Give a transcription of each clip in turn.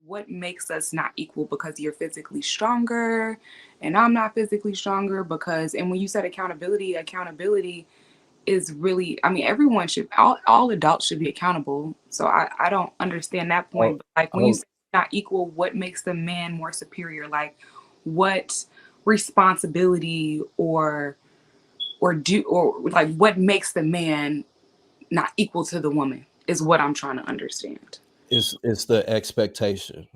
what makes us not equal because you're physically stronger and I'm not physically stronger because, and when you said accountability is really, I mean, everyone should, all adults should be accountable. So I don't understand that Oh, point. But like when you oh, say not equal, what makes the man more superior? Like what responsibility or do, or like what makes the man not equal to the woman is what I'm trying to understand. it's the expectation.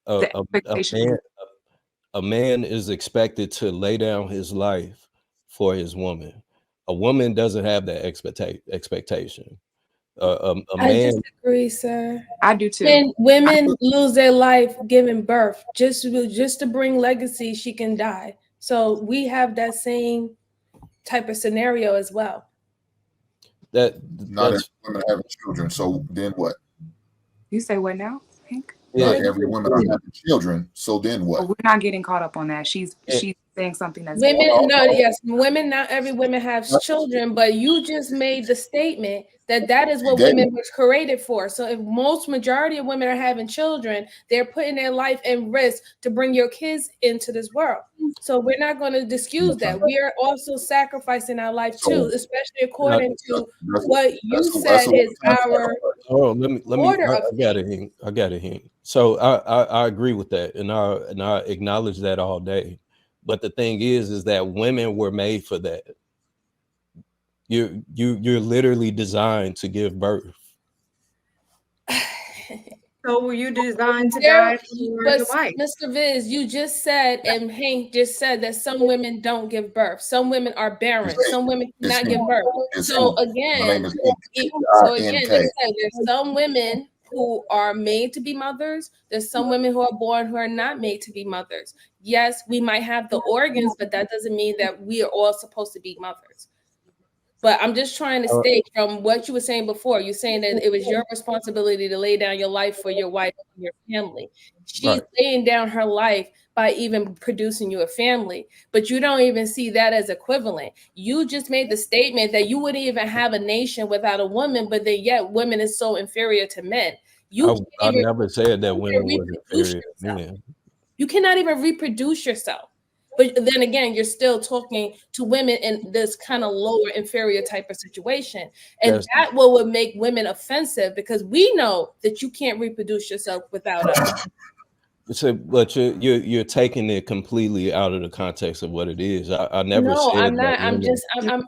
A, The a, a expectation man a man is expected to lay down his life for his woman. A woman doesn't have that expectation. A I man, disagree, sir. I do too. When women lose their life giving birth, just to bring legacy, she can die. So we have that same type of scenario as well. that Not every that's women are having children. So then what? You say what now, Hank? yeah, Not every woman are having children. So then But what? we're not getting caught up on that. She's yeah, she's saying something that's very Women, no, Uh, yes, women. Not every woman has children, but you just made the statement that that is what They, women was created for. So if most majority of women are having children, they're putting their life in risk to bring your kids into this world. So we're not going to excuse that. We are also sacrificing our life too, so especially uh, according to that's what you that's said a lot is of time our sacrifice. oh, let me order of I got things. it, Hank. I got it, Hank. So I agree with that, and I acknowledge that all day. But the thing is that women were made for that. You're literally designed to give birth. So were you designed to There, die for but your wife? Mr. Viz, you just said, and Hank just said that some women don't give birth. Some women are It's barren. Some women it's cannot give birth. it's So My name again, is Ink. so again, INK. like I said, there's some women who are made to be mothers. There's some women who are born who are not made to be mothers. Yes, we might have the organs, but that doesn't mean that we are all supposed to be mothers. But I'm just trying to Uh, state from what you were saying before. You're saying that it was your responsibility to lay down your life for your wife and your family. She's right. laying down her life by even producing you a family, but you don't even see that as equivalent. You just made the statement that you wouldn't even have a nation without a woman, but then yet women is so inferior to men. You can't I even, never said that you can't women was reproduce inferior to yourself. men. You cannot even reproduce yourself. But then again, you're still talking to women in this kind of lower, inferior type of situation. And That's that what would make women offensive because we know that you can't reproduce yourself without us. so, but you're taking it completely out of the context of what it is. I never No, I'm said that not. women.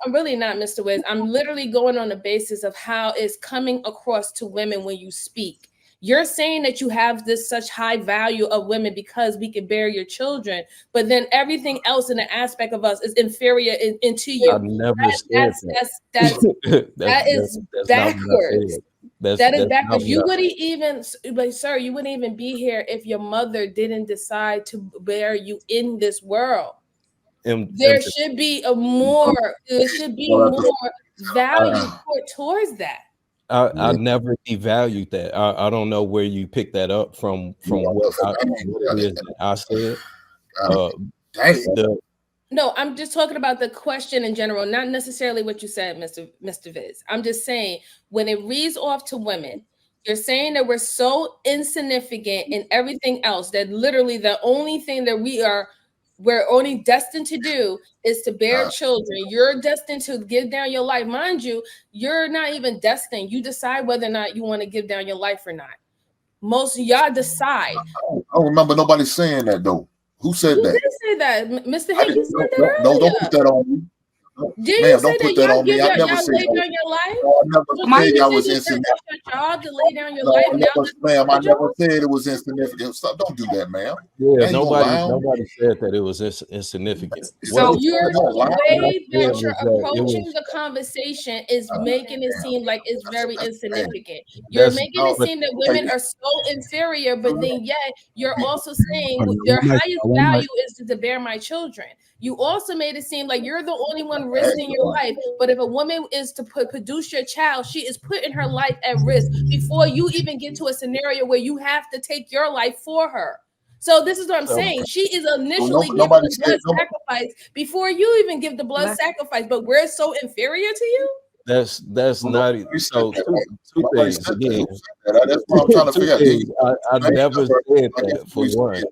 I'm really not, Mr. Wiz. I'm literally going on the basis of how it's coming across to women when you speak. You're saying that you have this such high value of women because we can bear your children, but then everything else in the aspect of us is inferior into I you. never said That's that. that's that's that is That's not what I backwards. said. That's That is that's not backwards. what You I said. wouldn't even, but sir, you wouldn't even be here if your mother didn't decide to bear you in this world. And There should be Well, that's more value uh, towards that. I yeah, never devalued that. I don't know where you picked that up you from know, what it is that I said. God Uh, dang. the No, I'm just talking about the question in general, not necessarily what you said, Mr. Viz. I'm just saying when it reads off to women, you're saying that we're so insignificant in everything else that literally the only thing that we're only destined to do is to bear God. children. You're destined to give down your life. Mind you, you're not even destined. You decide whether or not you want to give down your life or not. Most of y'all decide. I don't remember nobody saying that though. Who said You that? did say that, Mr. I Hank. You didn't. said that No, no, don't earlier. put that on me. Did you Ma'am, say don't that put that y'all on me. give I y'all never said lay that. down your life? No, I never So why said you I said was you said insignificant. that's your job to lay down your No, life? I Now never, this is ma'am, I your never job? said it was insignificant. Stop, don't do that, ma'am. yeah, I ain't gonna lie on nobody said that it was insignificant. What So You're I don't lie the on what I way said that was you're that it approaching was the conversation is making it seem like it's very that's bad. insignificant. You're that's making it No, but seem that okay. women are so inferior, but then yet you're also saying one their mic, highest one mic. value is to bear my children. You also made it seem like you're the only one Hey, risking your life. But if a woman is to produce your child, she is putting her life at risk before you even get to a scenario where you have to take your life for her. So this is what I'm So saying. She is so initially giving nobody the said blood sacrifice before you even give the blood let's sacrifice, but we're so inferior to you. That's not so. Two Nobody things said that. again. Who said that? That's what I'm trying to Two figure out. things. I never said that for one.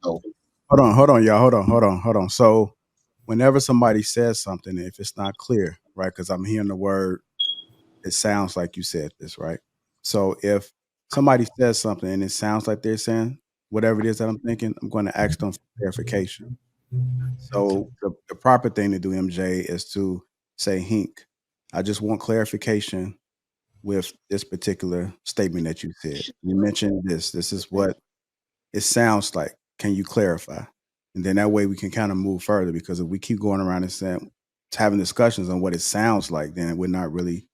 Hold on, y'all. Hold on. So whenever somebody says something, if it's not clear, right? Because I'm hearing the word, it sounds like you said this, right? So if somebody says something and it sounds like they're saying whatever it is that I'm thinking, I'm going to ask them for clarification. So the proper thing to do, MJ, is to say, Hink, I just want clarification with this particular statement that you said. You mentioned this. This is what it sounds like. Can you clarify? And then that way we can kind of move further, because if we keep going around and saying, having discussions on what it sounds like, then we're not really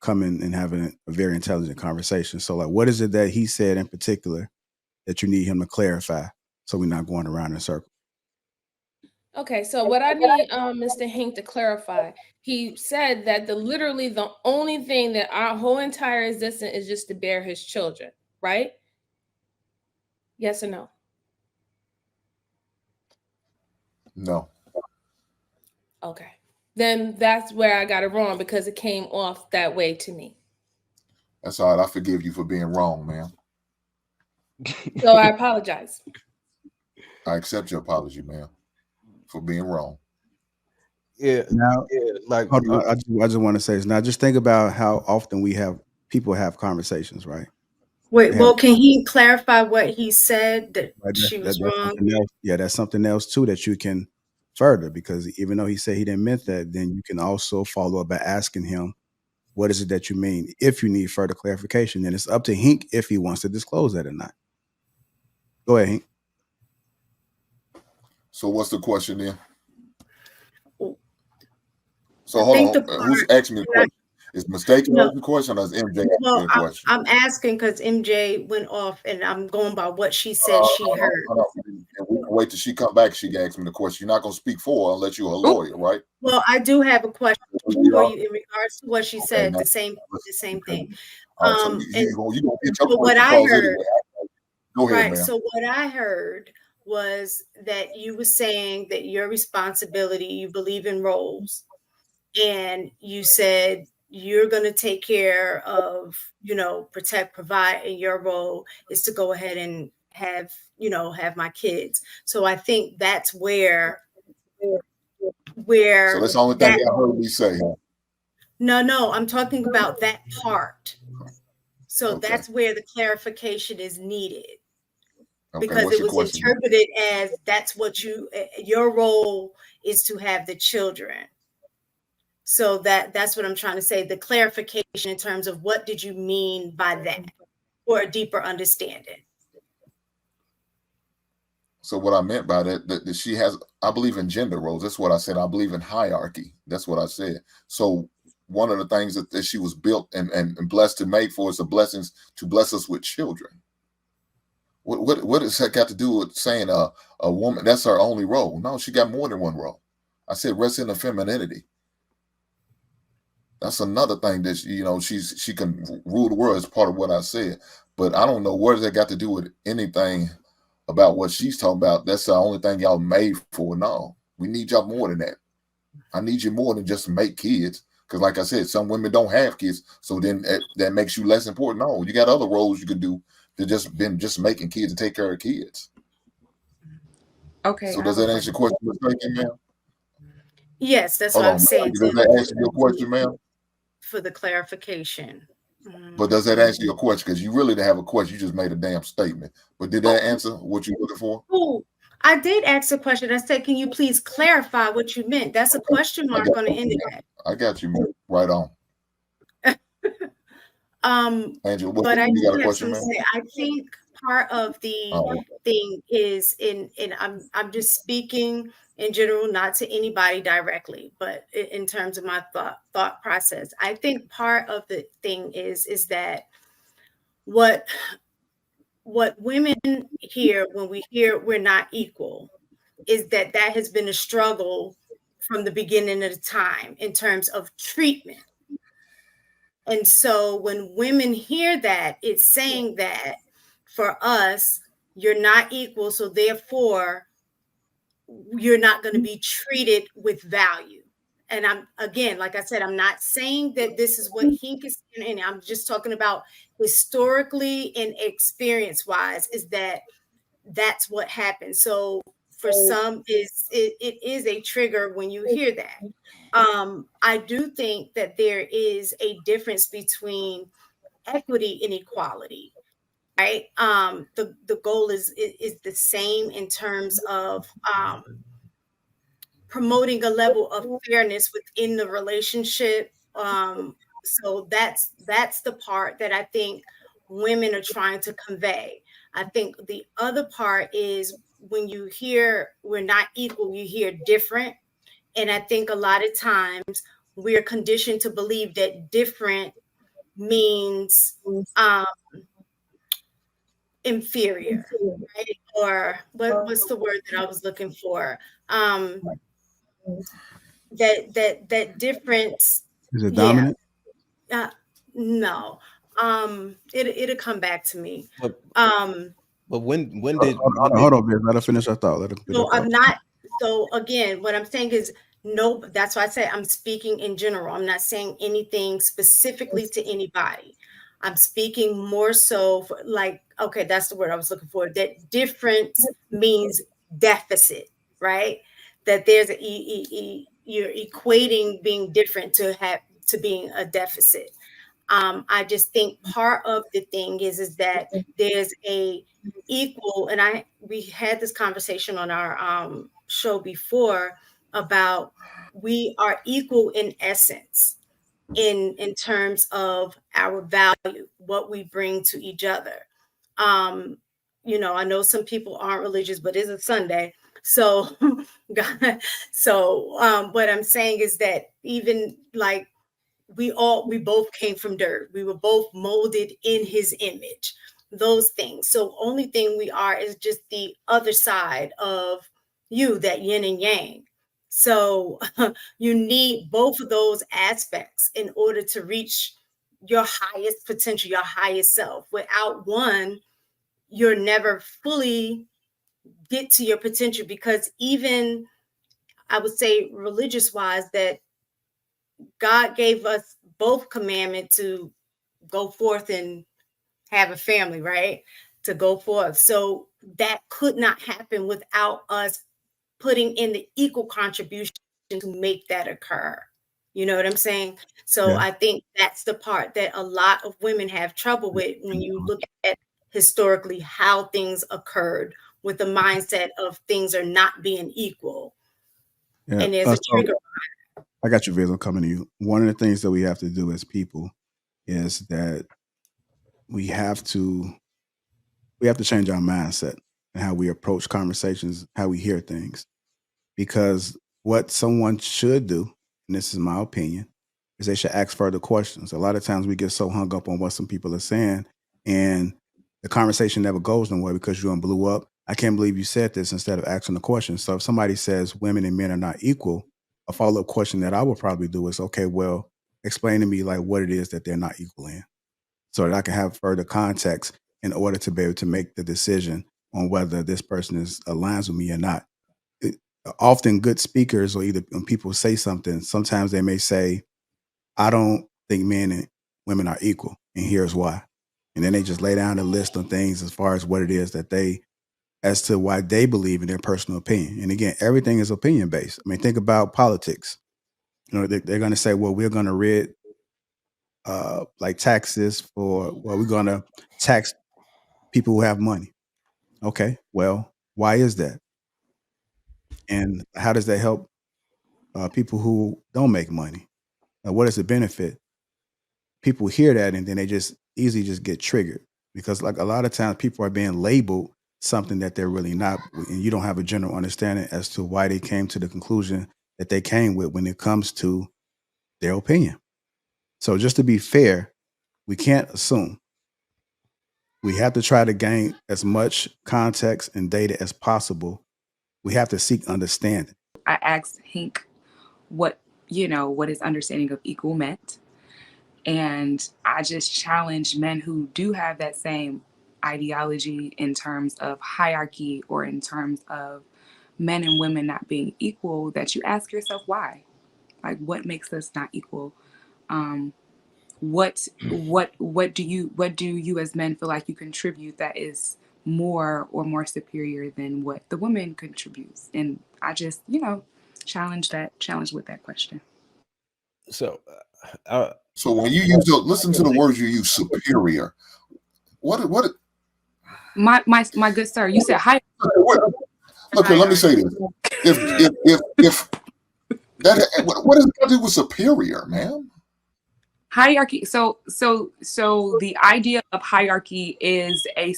coming and having a very intelligent conversation. So like, what is it that he said in particular that you need him to clarify, so we're not going around in circles? Okay, so what I need Mr. Hink to clarify, he said that literally the only thing that our whole entire existence is just to bear his children, right? Yes or no? No. Okay. Then that's where I got it wrong, because it came off that way to me. That's all right. I forgive you for being wrong, man. So I apologize. I accept your apology, man, for being wrong. Yeah. Now, Like hold on, I just want to say this. Now, just think about how often people have conversations, right? Wait, well, can he clarify what he said that Right, she was that's wrong? something else. Yeah, that's something else too that you can further, because even though he said he didn't mean that, then you can also follow up by asking him, what is it that you mean? If you need further clarification, then it's up to Hink if he wants to disclose that or not. Go ahead, Hink. So what's the question then? Well, so hold on. Who's asking me the question? Is Mistaken asking the question, or is MJ asking the question? I'm asking because MJ went off, and I'm going by what she said she heard. And we can wait till she come back. She can ask me the question. You're not going to speak for her unless you're a lawyer, right? Well, I do have a question for you in regards to what she said. The same thing. So you gonna get your what I heard. Anyway. Go ahead, right. ma'am. So what I heard was that you were saying that your responsibility, you believe in roles, and you said you're going to take care of, protect, provide, and your role is to go ahead and have my kids. So I think that's where so that's the only thing I heard me say. No, I'm talking about that part. So that's where the clarification is needed. Because it was interpreted as that's what your role is to have the children. So that's what I'm trying to say. The clarification in terms of what did you mean by that, or a deeper understanding. So what I meant by that she has, I believe in gender roles. That's what I said. I believe in hierarchy. That's what I said. So one of the things that she was built and blessed to make for us the blessings to bless us with children. What does that got to do with saying a woman that's her only role? No, she got more than one role. I said rest in her femininity. That's another thing that she can rule the world as part of what I said. But I don't know what that got to do with anything about what she's talking about. That's the only thing y'all made for. No, we need y'all more than that. I need you more than just to make kids. Because like I said, some women don't have kids. So then that makes you less important. No, you got other roles you can do to just making kids and take care of kids. Okay. So does that answer your question, ma'am? Yes, that's what I'm saying. Does that answer your question, ma'am? For the clarification. But does that answer your question? Because you really didn't have a question. You just made a damn statement. But did that answer what you're looking for? Oh, I did ask a question. I said, can you please clarify what you meant? That's a question mark on the end of that. I got you, man. Right on. Angela, but I do have something to say. I think part of the thing is I'm just speaking in general, not to anybody directly, but in terms of my thought process. I think part of the thing is that what women hear when we hear we're not equal is that has been a struggle from the beginning of the time in terms of treatment. And so when women hear that, it's saying that for us, you're not equal. So therefore, you're not going to be treated with value and I'm, again, like I said, I'm not saying that this is what Hink is saying, and I'm just talking about historically and experience wise, is that that's what happens. So for some, it is a trigger when you hear that. I do think that there is a difference between equity and equality, right? The goal is the same in terms of promoting a level of fairness within the relationship. So that's the part that I think women are trying to convey. I think the other part is when you hear we're not equal, you hear different. And I think a lot of times we're conditioned to believe that different means inferior, right? Or what's the word that I was looking for? That difference. Is it Yeah. dominant? No. It'll come back to me. But when did Hold on, Biz. Let her finish her thought. Let her finish her So thought. I'm not. So again, what I'm saying is no. That's why I say I'm speaking in general. I'm not saying anything specifically to anybody. I'm speaking more so for, like, okay, that's the word I was looking for. That difference means deficit, right? That there's you're equating being different to being a deficit. I just think part of the thing is that there's a equal, and we had this conversation on our show before about we are equal in essence in terms of our value, what we bring to each other. I know some people aren't religious, but it's a Sunday. So God, so what I'm saying is that even like we both came from dirt. We were both molded in his image, those things. So only thing we are is just the other side of you, that yin and yang. So you need both of those aspects in order to reach your highest potential, your highest self. Without one, you're never fully get to your potential, because even I would say religious wise that God gave us both commandment to go forth and have a family, right? To go forth. So that could not happen without us putting in the equal contribution to make that occur. You know what I'm saying? So Yeah. I think that's the part that a lot of women have trouble with when you look at historically how things occurred, with the mindset of things are not being equal. Yeah. And there's a trigger. I got you, Viz. I'm coming to you. One of the things that we have to do as people is that we have to change our mindset and how we approach conversations, how we hear things. Because what someone should do, and this is my opinion, is they should ask further questions. A lot of times we get so hung up on what some people are saying, and the conversation never goes nowhere because you done blew up. I can't believe you said this, instead of asking the question. So if somebody says women and men are not equal, a follow-up question that I would probably do is, okay, well, explain to me like what it is that they're not equal in, so that I can have further context in order to be able to make the decision on whether this person aligns with me or not. Often good speakers, or either when people say something, sometimes they may say, I don't think men and women are equal, and here's why. And then they just lay down a list of things as far as what it is that as to why they believe in their personal opinion. And again, everything is opinion based. I mean, think about politics. They're going to say, well, we're going to rid like taxes we're going to tax people who have money. Okay, well, why is that? And how does that help people who don't make money? What is the benefit? People hear that and then they just easily just get triggered, because like a lot of times people are being labeled something that they're really not, and you don't have a general understanding as to why they came to the conclusion that they came with when it comes to their opinion. So just to be fair, we can't assume. We have to try to gain as much context and data as possible. We have to seek understanding. I asked Hank what his understanding of equal meant. And I just challenge men who do have that same ideology in terms of hierarchy, or in terms of men and women not being equal, that you ask yourself why. Like, what makes us not equal? What do you as men feel like you contribute that is more or more superior than what the woman contributes? And I just, challenge with that question. So, So when you use listen to the words you use, superior. What? My good sir, you said high. Look here, let me say this. If that, what does that do with superior, man? Hierarchy. So the idea of hierarchy is a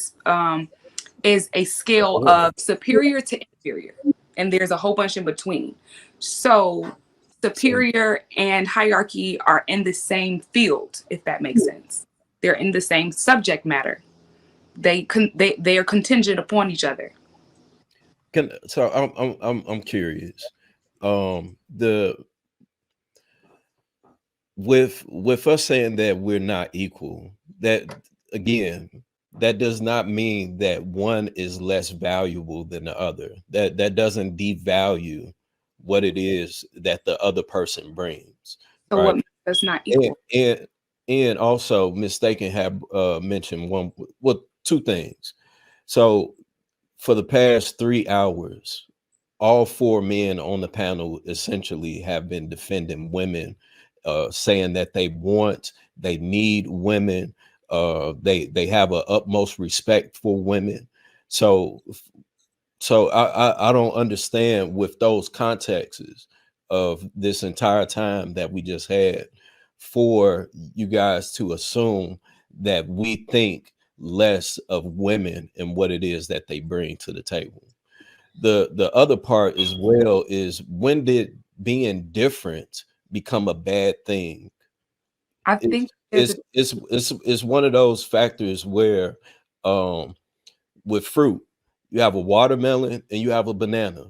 scale of superior to inferior, and there's a whole bunch in between. So superior and hierarchy are in the same field, if that makes sense. They're in the same subject matter. They are contingent upon each other. So I'm curious. The with us saying that we're not equal, that again, that does not mean that one is less valuable than the other. That doesn't devalue what it is that the other person brings. So right? what makes us not equal? And also, Mistaken have mentioned two things. So for the past 3 hours, all 4 men on the panel essentially have been defending women, saying that they need women. They have an utmost respect for women. So I don't understand with those contexts of this entire time that we just had for you guys to assume that we think less of women and what it is that they bring to the table. The other part as well is, when did being different become a bad thing? I think It's one of those factors where with fruit, you have a watermelon and you have a banana.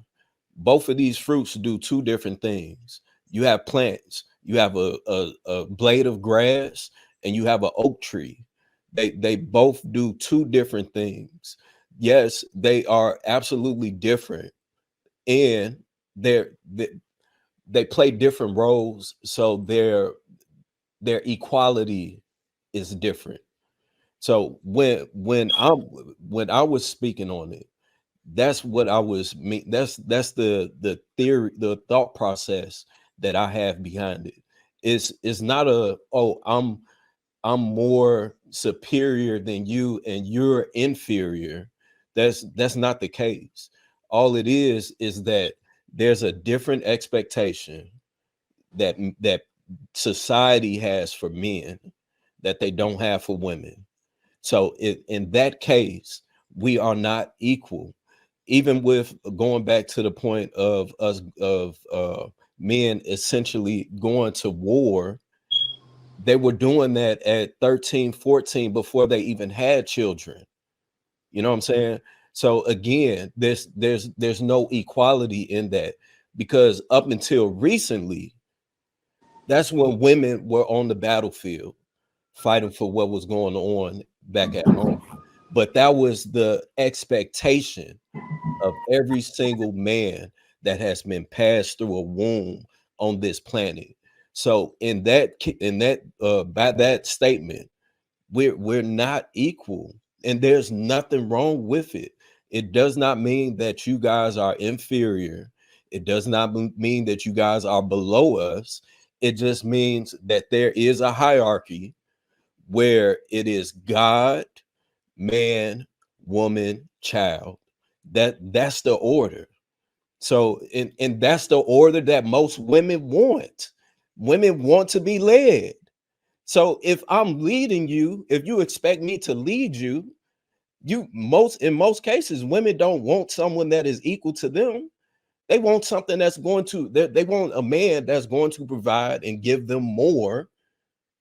Both of these fruits do 2 different things. You have plants, you have a blade of grass, and you have an oak tree. They both do 2 different things. Yes, they are absolutely different, and they play different roles, so their equality is different. So when I was speaking on it, that's what I was mean. That's the theory, the thought process that I have behind it. It's not I'm more superior than you and you're inferior. That's not the case. All it is that there's a different expectation that society has for men that they don't have for women. So in that case, we are not equal. Even with going back to the point of us of men essentially going to war, they were doing that at 13, 14 before they even had children. You know what I'm saying? So again, there's no equality in that, because up until recently, that's when women were on the battlefield fighting for what was going on back at home. But that was the expectation of every single man that has been passed through a womb on this planet. So in that by that statement, we're not equal, and there's nothing wrong with it. It does not mean that you guys are inferior. It does not mean that you guys are below us. It just means that there is a hierarchy where it is God, man, woman, child. That's the order. So and that's the order that most women want. Women want to be led. So if I'm leading you, if you expect me to lead you, in most cases, women don't want someone that is equal to them. They want something that's going to, they want a man that's going to provide and give them more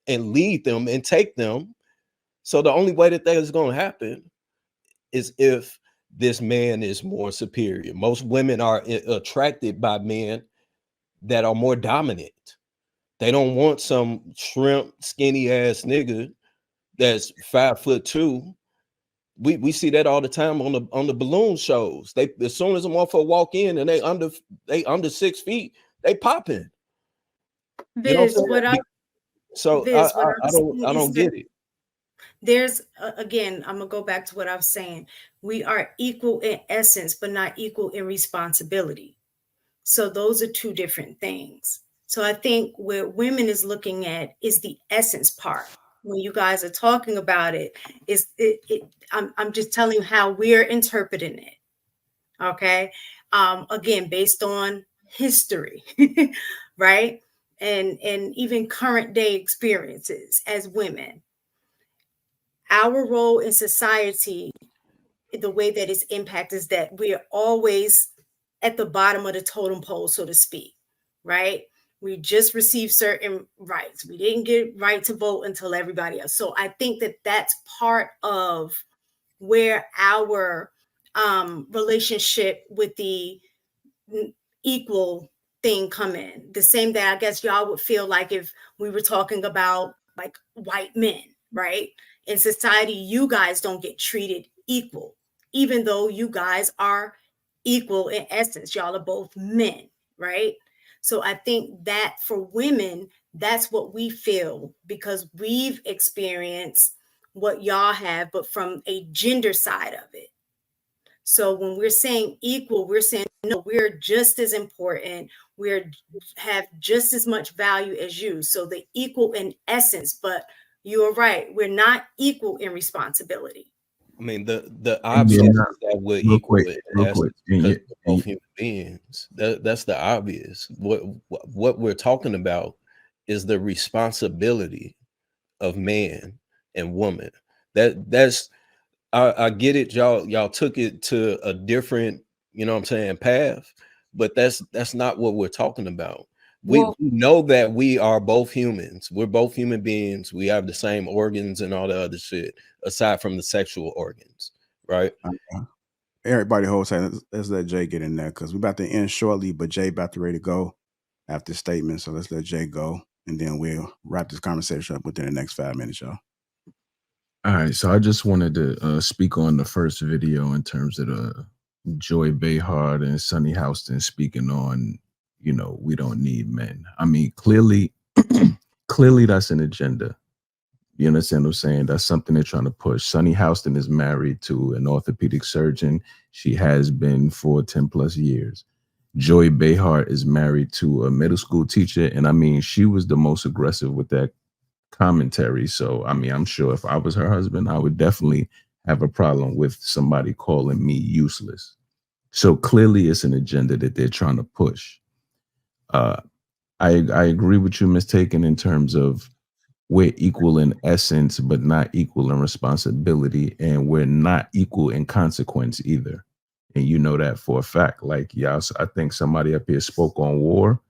and lead them and take them. So the only way that is going to happen is if this man is more superior. Most women are attracted by men that are more dominant. They don't want some shrimp skinny ass nigga that's 5'2". We see that all the time on the balloon shows. They, as soon as a motherfucker walk in and they under 6 feet, they popping. You know what I'm Viz, saying? what I So Viz, what I'm I saying is don't that get it. there's again, I'm gonna go back to what I was saying. We are equal in essence, but not equal in responsibility. So those are two different things. So I think what women is looking at is the essence part. When you guys are talking about it, I'm just telling you how we're interpreting it. Okay. Again, based on history, right? And even current day experiences as women. Our role in society, the way that it's impacted is that we are always at the bottom of the totem pole, so to speak, right? We just received certain rights. We didn't get right to vote until everybody else. So I think that that's part of where our relationship with the equal thing come in. The same that I guess y'all would feel like if we were talking about like white men, right? In society, you guys don't get treated equal, even though you guys are equal in essence. Y'all are both men, right? So I think that for women, that's what we feel because we've experienced what y'all have, but from a gender side of it. So when we're saying equal, we're saying no, we're just as important. We're have just as much value as you. So the equal in essence, but you're right, we're not equal in responsibility. I mean, the And obvious you're is not, that we're real equal quick, in real quick. essence because we're both human beings. That's the obvious. What we're talking about is the responsibility of man and woman. That's I get it. Y'all took it to a different, you know what I'm saying, path, but that's not what we're talking about. We Well, know that we are both humans. We're both human beings. We have the same organs and all the other shit, aside from the sexual organs, right? Everybody hold saying let's let Jay get in there because we're about to end shortly, but Jay about to ready to go after the statement. So let's let Jay go and then we'll wrap this conversation up within the next 5 minutes, y'all. All right, so I just wanted to speak on the first video in terms of the Joy Behar and Sonny Houston speaking on, we don't need men. I mean, clearly, clearly that's an agenda. You understand what I'm saying? That's something they're trying to push. Sonny Houston is married to an orthopedic surgeon. She has been for 10 plus years. Joy Behar is married to a middle school teacher. And I mean, she was the most aggressive with that commentary. So, I mean, I'm sure if I was her husband, I would definitely have a problem with somebody calling me useless. So clearly it's an agenda that they're trying to push. I agree with you, Ms. Taken, in terms of we're equal in essence, but not equal in responsibility. And we're not equal in consequence either. And you know that for a fact. Like, y'all, I think somebody up here spoke on war.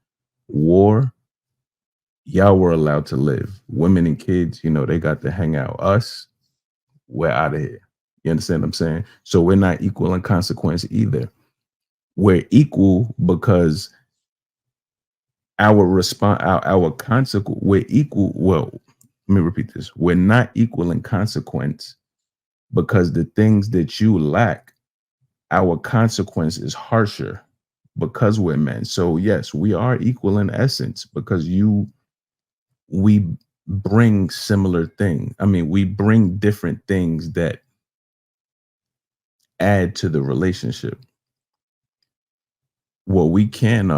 War, y'all were allowed to live. Women and kids, they got to hang out. Us, we're out of here. You understand what I'm saying? So we're not equal in consequence either. We're equal because our response, our consequence, we're equal. Well, let me repeat this. We're not equal in consequence because the things that you lack, our consequence is harsher because we're men. So yes, we are equal in essence because we bring similar things. I mean, we bring different things that add to the relationship. Well, we can't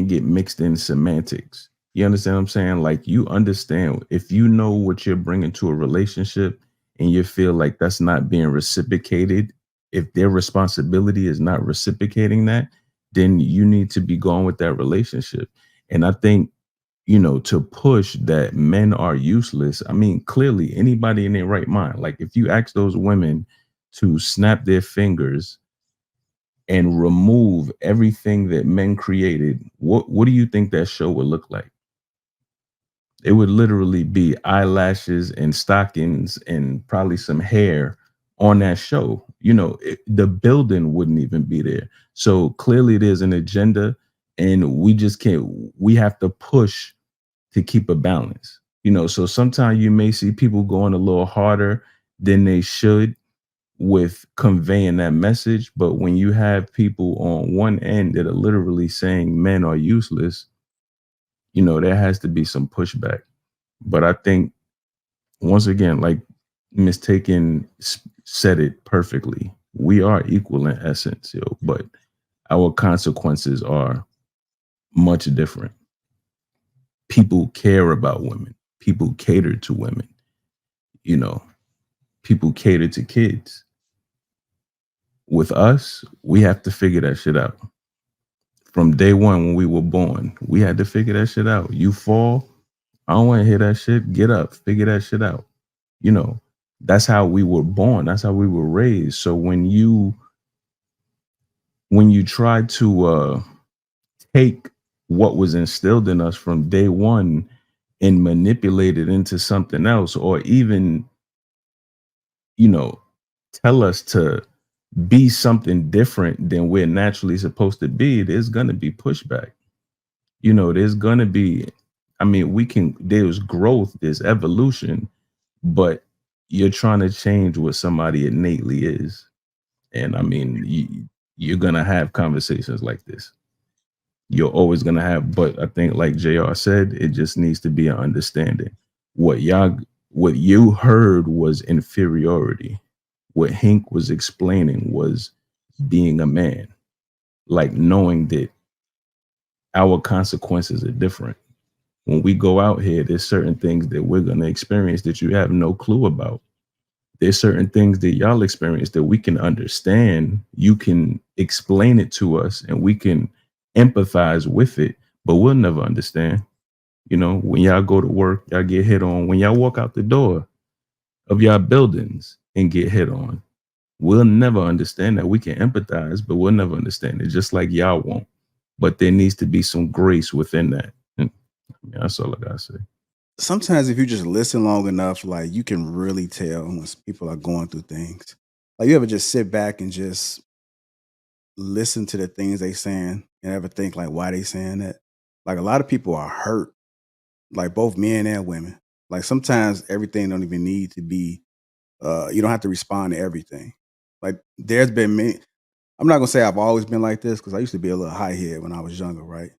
get mixed in semantics. You understand what I'm saying? Like, you understand, if you know what you're bringing to a relationship and you feel like that's not being reciprocated, if their responsibility is not reciprocating that, then you need to be going with that relationship. And I think, to push that men are useless, I mean, clearly anybody in their right mind, like if you ask those women to snap their fingers and remove everything that men created, what do you think that show would look like? It would literally be eyelashes and stockings and probably some hair on that show. The building wouldn't even be there. So clearly there's an agenda, and we have to push to keep a balance. So sometimes you may see people going a little harder than they should, with conveying that message. But when you have people on one end that are literally saying men are useless, you know, there has to be some pushback. But I think, once again, like Mistaken said it perfectly, we are equal in essence, yo, but our consequences are much different. People care about women. People cater to women. You know, people cater to kids. With us, we have to figure that shit out. From day one, when we were born, we had to figure that shit out. You fall, I don't want to hear that shit. Get up, figure that shit out. You know, that's how we were born. That's how we were raised. So when you try to take what was instilled in us from day one and manipulate it into something else, or even, you know, tell us to be something different than we're naturally supposed to be, there's gonna be pushback. You know, there's gonna be, I mean, there's growth, there's evolution, but you're trying to change what somebody innately is. And I mean, you're gonna have conversations like this. You're always gonna have, but I think, like JR said, it just needs to be an understanding. What you heard was inferiority. What Hank was explaining was being a man, like knowing that our consequences are different. When we go out here, there's certain things that we're gonna experience that you have no clue about. There's certain things that y'all experience that we can understand. You can explain it to us and we can empathize with it, but we'll never understand. You know, when y'all go to work, y'all get hit on. When y'all walk out the door of y'all buildings and get hit on, we'll never understand that. We can empathize, but we'll never understand it, just like y'all won't. But there needs to be some grace within that. And yeah, that's all I gotta say. Sometimes if you just listen long enough, like you can really tell when people are going through things. Like you ever just sit back and just listen to the things they saying and ever think like why they saying that? Like a lot of people are hurt, like both men and women. Like sometimes everything don't even need to be you don't have to respond to everything. Like there's been many, I'm not gonna say I've always been like this because I used to be a little high head when I was younger, right?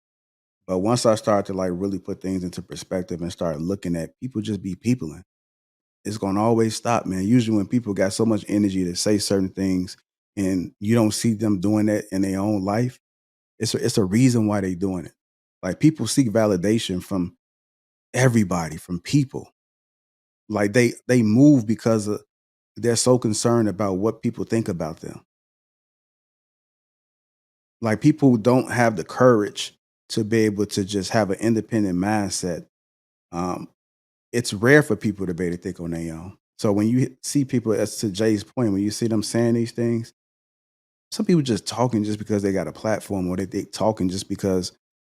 But once I started to like really put things into perspective and start looking at people just be peopling, it's gonna always stop, man. Usually when people got so much energy to say certain things and you don't see them doing that in their own life, it's a reason why they doing it. Like people seek validation from everybody, from people. Like they move because they're so concerned about what people think about them. Like people don't have the courage to be able to just have an independent mindset. Um, it's rare for people to be able to think on their own. So when you see people, as to Jay's point, when you see them saying these things, some people just talking just because they got a platform, or they talking just because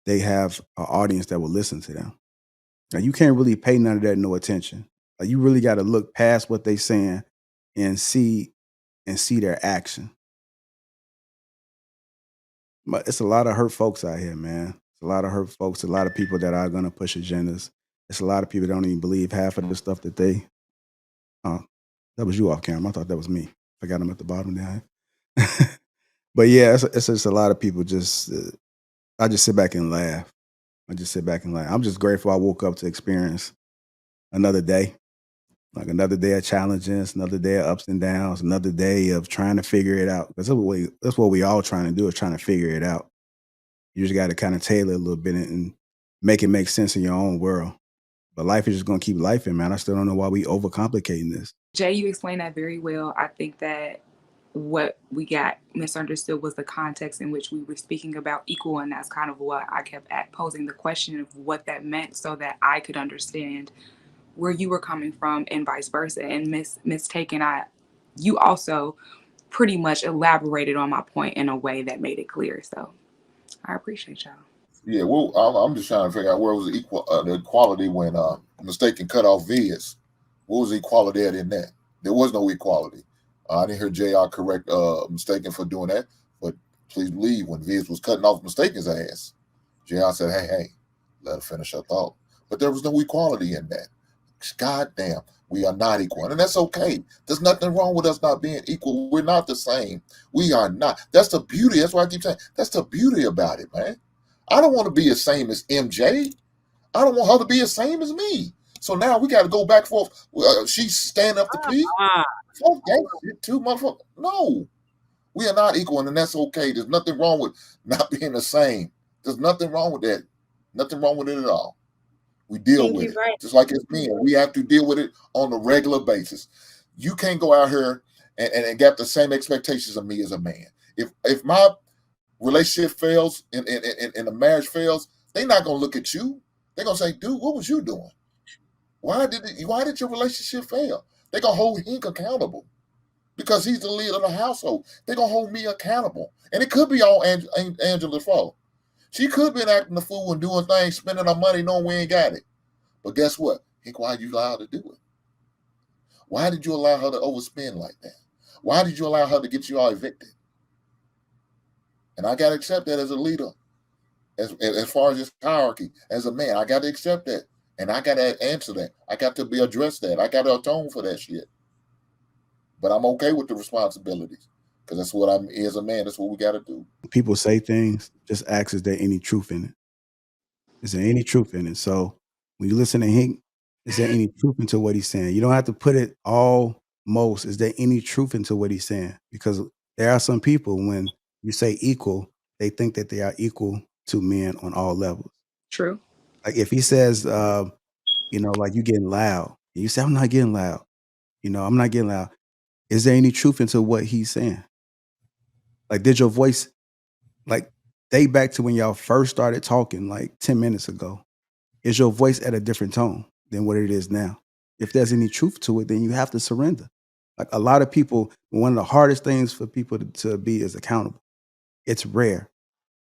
they have an audience that will listen to them. Now you can't really pay none of that no attention. Like you really got to look past what they saying and see their action. But it's a lot of hurt folks out here, man. It's a lot of hurt folks, a lot of people that are gonna push agendas. It's a lot of people that don't even believe half of the stuff that they that was you off camera. I thought that was me. I got them at the bottom there. But yeah, it's just a lot of people just I just sit back and laugh. I just sit back and laugh. I'm just grateful I woke up to experience another day. Like another day of challenges, another day of ups and downs, another day of trying to figure it out. Because that's what we all trying to do, is trying to figure it out. You just got to kind of tailor a little bit and make it make sense in your own world. But life is just going to keep life in, man. I still don't know why we overcomplicating this. Jay, you explained that very well. I think that what we got misunderstood was the context in which we were speaking about equal, and that's kind of what I kept posing the question of what that meant, so that I could understand where you were coming from and vice versa. And Mistaken, you also pretty much elaborated on my point in a way that made it clear. So I appreciate y'all. Yeah, well, I'm just trying to figure out where was the equality when Mistaken cut off Viz. What was the equality in that? There was no equality. I didn't hear JR correct Mistaken for doing that, but please believe when Viz was cutting off Mistaken's ass, JR said, hey, let her finish her thought. But there was no equality in that. God damn. We are not equal, and that's okay. There's nothing wrong with us not being equal. We're not the same. We are not. That's the beauty. That's why I keep saying that's the beauty about it, man. I don't want to be the same as MJ. I don't want her to be the same as me. So now we got to go back and forth. She's standing up to P. Fuck that shit too, motherfucker. No, we are not equal, and that's okay. There's nothing wrong with not being the same. There's nothing wrong with that. Nothing wrong with it at all. We deal with it. Right. Just like it's men. We have to deal with it on a regular basis. You can't go out here and get the same expectations of me as a man. If my relationship fails and the marriage fails, they're not gonna look at you. They're gonna say, dude, what was you doing? Why did your relationship fail? They're gonna hold Hank accountable because he's the leader of the household. They're gonna hold me accountable. And it could be all Angela's fault. She could have been acting the fool and doing things, spending our money knowing we ain't got it. But guess what? Hank, why did you allow her to do it? Why did you allow her to overspend like that? Why did you allow her to get you all evicted? And I got to accept that as a leader. As far as this hierarchy, as a man, I got to accept that. And I got to answer that. I got to address that. I got to atone for that shit. But I'm okay with the responsibilities because that's what I'm as a man. That's what we got to do. People say things, just ask, is there any truth in it? Is there any truth in it? So when you listen to Hank, is there any truth into what he's saying? You don't have to put it almost. Is there any truth into what he's saying? Because there are some people, when you say equal, they think that they are equal to men on all levels. True. Like if he says, like you getting loud, and you say, I'm not getting loud. I'm not getting loud. Is there any truth into what he's saying? Like, did your voice, like, date back to when y'all first started talking, like 10 minutes ago, is your voice at a different tone than what it is now? If there's any truth to it, then you have to surrender. Like a lot of people, one of the hardest things for people to be is accountable. It's rare.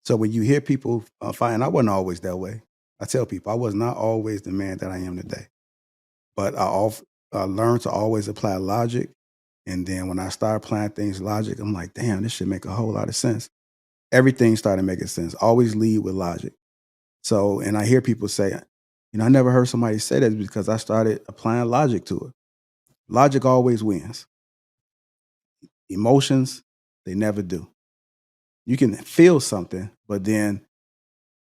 So when you hear people fighting, I wasn't always that way. I tell people I was not always the man that I am today. But I learned to always apply logic. And then when I started applying things logic, I'm like, damn, this should make a whole lot of sense. Everything started making sense. Always lead with logic. So, and I hear people say, I never heard somebody say that because I started applying logic to it. Logic always wins. Emotions, they never do. You can feel something, but then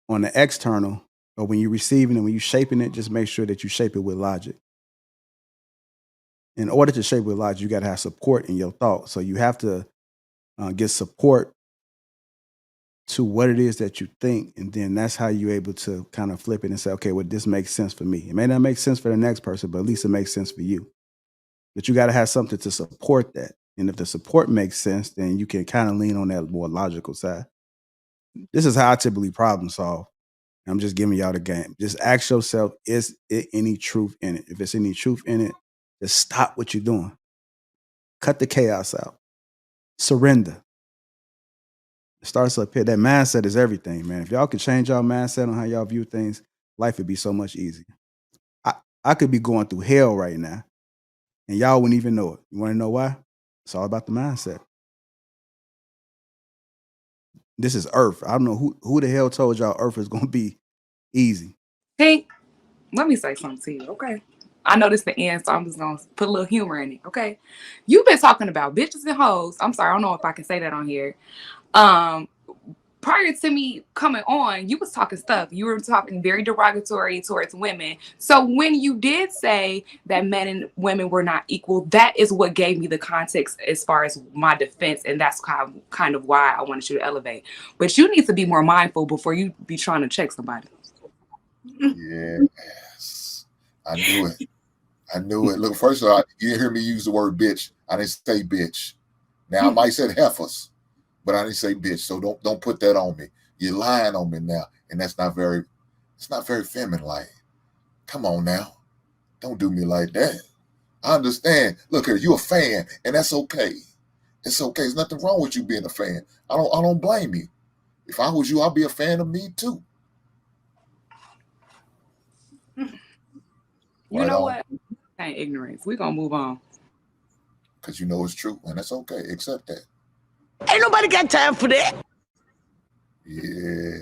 on the external, or when you're receiving it, when you're shaping it, just make sure that you shape it with logic. In order to shape with logic, you got to have support in your thought. So you have to get support to what it is that you think, and then that's how you're able to kind of flip it and say, okay, well, this makes sense for me. It may not make sense for the next person, but at least it makes sense for you. But you got to have something to support that. And if the support makes sense, then you can kind of lean on that more logical side. This is how I typically problem solve. I'm just giving y'all the game. Just ask yourself, is it any truth in it? If it's any truth in it, just stop what you're doing. Cut the chaos out. Surrender. It starts up here. That mindset is everything, man. If y'all could change y'all mindset on how y'all view things, life would be so much easier. I could be going through hell right now, and y'all wouldn't even know it. You want to know why? It's all about the mindset. This is Earth. I don't know who the hell told y'all Earth is going to be easy. Hey, let me say something to you, okay? I know this is the end, so I'm just going to put a little humor in it, okay? You've been talking about bitches and hoes. I'm sorry, I don't know if I can say that on here. Prior to me coming on, you was talking stuff. You were talking very derogatory towards women. So when you did say that men and women were not equal, that is what gave me the context as far as my defense. And that's kind of why I wanted you to elevate. But you need to be more mindful before you be trying to check somebody. Yes. I knew it. I knew it. Look, first of all, you didn't hear me use the word bitch. I didn't say bitch. Now I might say heifers, but I didn't say bitch. So don't put that on me. You're lying on me now, and it's not very feminine. Like, come on now, don't do me like that. I understand. Look here, you're a fan, and that's okay. It's okay. There's nothing wrong with you being a fan. I don't blame you. If I was you, I'd be a fan of me too. You know what? Ain't ignorance. We're gonna move on. Because you know it's true, and that's okay. Accept that. Ain't nobody got time for that. Yeah.